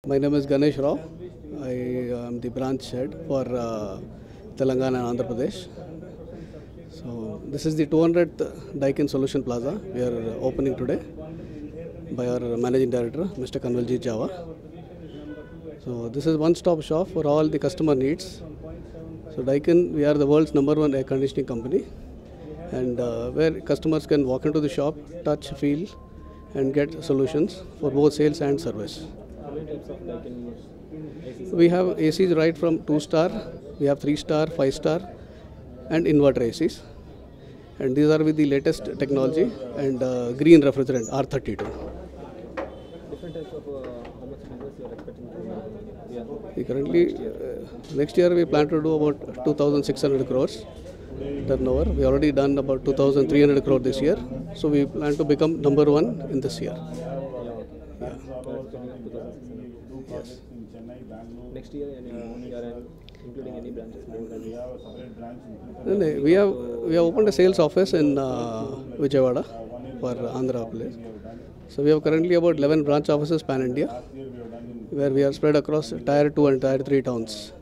My name is Ganesh Rao. I am the branch head for Telangana and Andhra Pradesh. So this is the 200th Daikin Solution Plaza we are opening today by our Managing Director, Mr. Kanwaljit Java. So this is one-stop shop for all the customer needs. So Daikin, we are the world's #1 air conditioning company, and where customers can walk into the shop, touch, feel, and get solutions for both sales and service. How many types of Daikin ACs? We have ACs right from 2-star, we have 3-star, 5-star, and inverter ACs. And these are with the latest technology and green refrigerant R32. Different types of how much business you are expecting to We currently, next year we plan to do about 2,600 crores turnover. We already done about 2,300 crore this year. So we plan to become #1 in this year. Yes. Next year, you are including any branches more than No, we have opened a sales office in Vijayawada for Andhra place. So we have currently about 11 branch offices pan India, where we are spread across Tier 2 and Tier 3 towns.